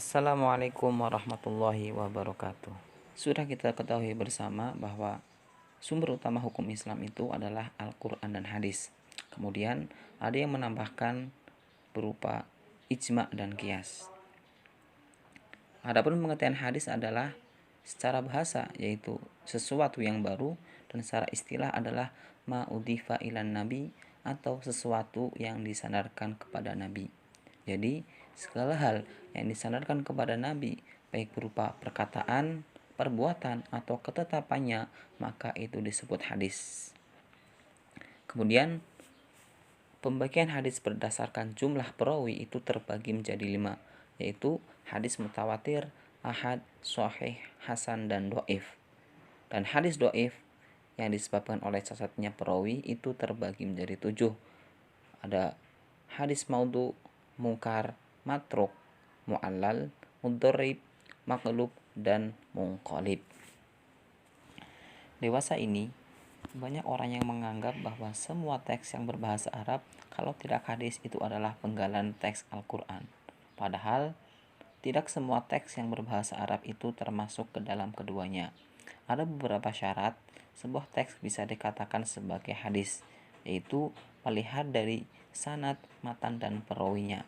Assalamualaikum warahmatullahi wabarakatuh. Sudah kita ketahui bersama bahwa sumber utama hukum Islam itu adalah Al-Quran dan hadis. Kemudian ada yang menambahkan berupa ijma dan qiyas. Adapun pengertian hadis adalah secara bahasa yaitu sesuatu yang baru, dan secara istilah adalah ma'udhifa ilan nabi atau sesuatu yang disandarkan kepada nabi. Jadi segala hal yang disandarkan kepada nabi, baik berupa perkataan, perbuatan atau ketetapannya, maka itu disebut hadis. Kemudian pembagian hadis berdasarkan jumlah perawi itu terbagi menjadi 5, yaitu hadis mutawatir, ahad, sahih, hasan, dan do'if. Dan hadis do'if yang disebabkan oleh cacatnya perawi itu terbagi menjadi 7. Ada hadis maudhu, mungkar, matruk, mu'allal, mudharrib, maqlub, dan munqalib. Dewasa ini banyak orang yang menganggap bahwa semua teks yang berbahasa Arab, kalau tidak hadis, itu adalah penggalan teks Al-Quran. Padahal tidak semua teks yang berbahasa Arab itu termasuk ke dalam keduanya. Ada beberapa syarat sebuah teks bisa dikatakan sebagai hadis, yaitu melihat dari sanad, matan, dan perawinya.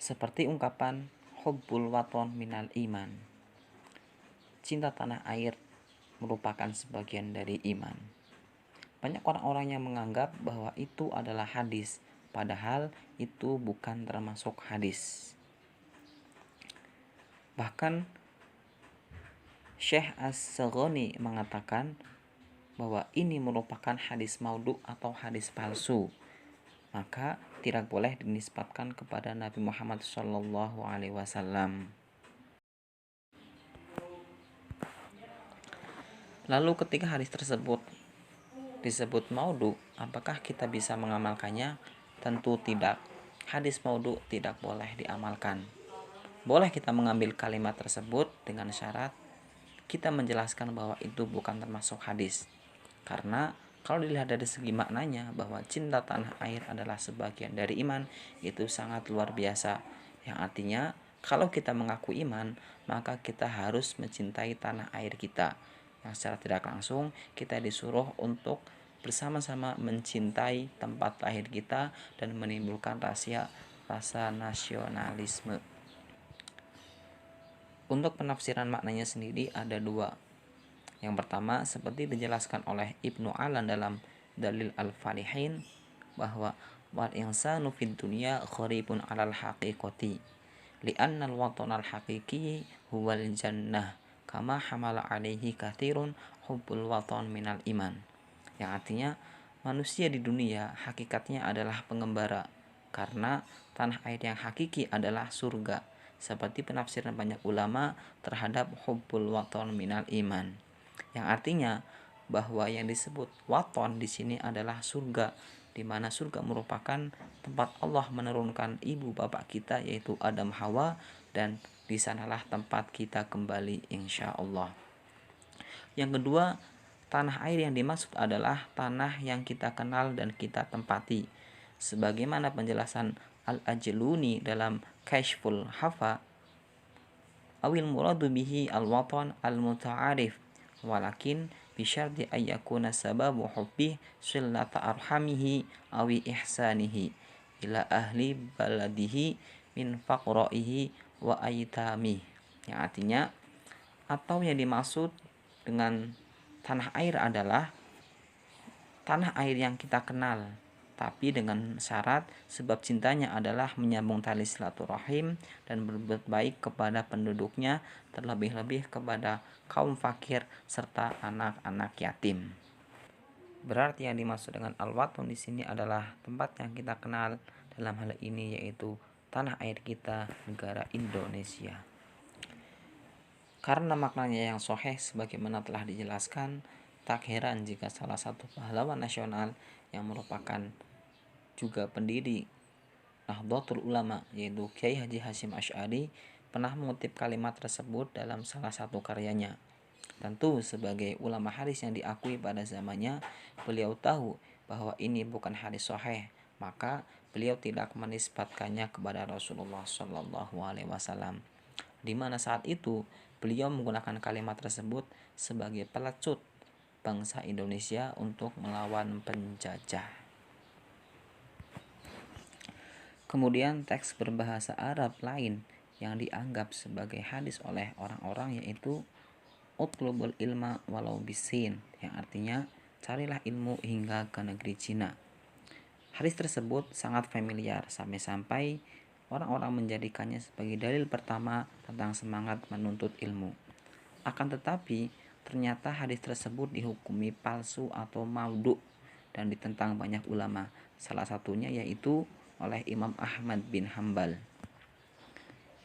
Seperti ungkapan hubbul waton minal iman, cinta tanah air merupakan sebagian dari iman. Banyak orang-orang yang menganggap bahwa itu adalah hadis, padahal itu bukan termasuk hadis. Bahkan Syekh As-Saghani mengatakan bahwa ini merupakan hadis maudhu atau hadis palsu, maka tidak boleh dinisbatkan kepada Nabi Muhammad SAW. Lalu ketika hadis tersebut disebut maudhu, apakah kita bisa mengamalkannya? Tentu tidak. Hadis maudhu tidak boleh diamalkan. Boleh kita mengambil kalimat tersebut dengan syarat kita menjelaskan bahwa itu bukan termasuk hadis. Karena kalau dilihat dari segi maknanya bahwa cinta tanah air adalah sebagian dari iman, itu sangat luar biasa. Yang artinya kalau kita mengaku iman, maka kita harus mencintai tanah air kita. Yang secara tidak langsung kita disuruh untuk bersama-sama mencintai tempat lahir kita dan menimbulkan rasa nasionalisme. Untuk penafsiran maknanya sendiri ada 2. Yang pertama, seperti dijelaskan oleh Ibnu Alan dalam Dalil Al-Falihin, bahwa wal insanu fid dunya gharibun 'alal haqiqati li'anna al-watan al-haqiqi huwal jannah kama hamala 'alaihi katsirun hubbul watan minal iman. Yang artinya manusia di dunia hakikatnya adalah pengembara, karena tanah air yang hakiki adalah surga, seperti penafsiran banyak ulama terhadap hubbul watan minal iman. Yang artinya bahwa yang disebut waton di sini adalah surga, di mana surga merupakan tempat Allah menurunkan ibu bapak kita yaitu Adam Hawa, dan di sanalah tempat kita kembali insya Allah. Yang kedua, tanah air yang dimaksud adalah tanah yang kita kenal dan kita tempati. Sebagaimana penjelasan Al-Ajluni dalam Kashful Hafa, awil muradu bihi al-watan al-muta'arif walakin bisyarti ayyakuna sababu hubbi sillata arhamihi awi ihsanihi ila ahli baladihi min faqra'ihi wa aitamih. Yang artinya, atau yang dimaksud dengan tanah air adalah tanah air yang kita kenal, tapi dengan syarat sebab cintanya adalah menyambung tali silaturahim dan berbuat baik kepada penduduknya, terlebih-lebih kepada kaum fakir serta anak-anak yatim. Berarti yang dimaksud dengan al-watun di sini adalah tempat yang kita kenal, dalam hal ini yaitu tanah air kita, negara Indonesia. Karena maknanya yang sahih sebagaimana telah dijelaskan, tak heran jika salah satu pahlawan nasional yang merupakan juga pendiri Nahdlatul Ulama yaitu Kiai Haji Hasyim Asy'ari pernah mengutip kalimat tersebut dalam salah satu karyanya. Tentu sebagai ulama hadis yang diakui pada zamannya, beliau tahu bahwa ini bukan hadis sahih, maka beliau tidak menisbatkannya kepada Rasulullah Shallallahu Alaihi Wasallam. Di mana saat itu beliau menggunakan kalimat tersebut sebagai pelecut bangsa Indonesia untuk melawan penjajah. Kemudian teks berbahasa Arab lain yang dianggap sebagai hadis oleh orang-orang yaitu utlubul ilma walau bisin, yang artinya carilah ilmu hingga ke negeri Cina. Hadis tersebut sangat familiar sampai-sampai orang-orang menjadikannya sebagai dalil pertama tentang semangat menuntut ilmu. Akan tetapi ternyata hadis tersebut dihukumi palsu atau maudhu dan ditentang banyak ulama, salah satunya yaitu oleh Imam Ahmad bin Hambal.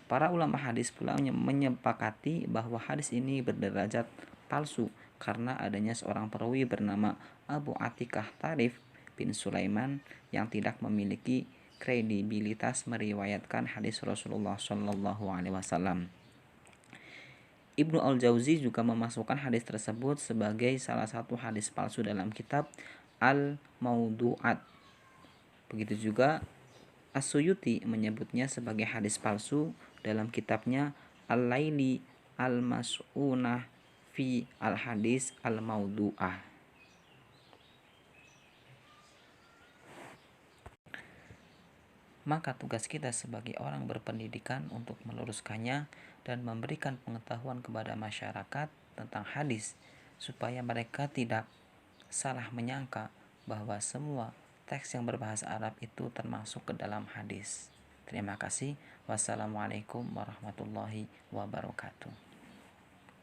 Para ulama hadis pula menyepakati bahwa hadis ini berderajat palsu karena adanya seorang perawi bernama Abu Atikah Tarif bin Sulaiman yang tidak memiliki kredibilitas meriwayatkan hadis Rasulullah Shallallahu Alaihi Wasallam. Ibnu Al-Jauzi juga memasukkan hadis tersebut sebagai salah satu hadis palsu dalam kitab Al-Maudu'at. Begitu juga As-Suyuti menyebutnya sebagai hadis palsu dalam kitabnya Al-Laili Al-Mas'unah fi Al-Hadis Al-Maudu'ah. Maka tugas kita sebagai orang berpendidikan untuk meluruskannya dan memberikan pengetahuan kepada masyarakat tentang hadis supaya mereka tidak salah menyangka bahwa semua teks yang berbahasa Arab itu termasuk ke dalam hadis. Terima kasih. Wassalamualaikum warahmatullahi wabarakatuh.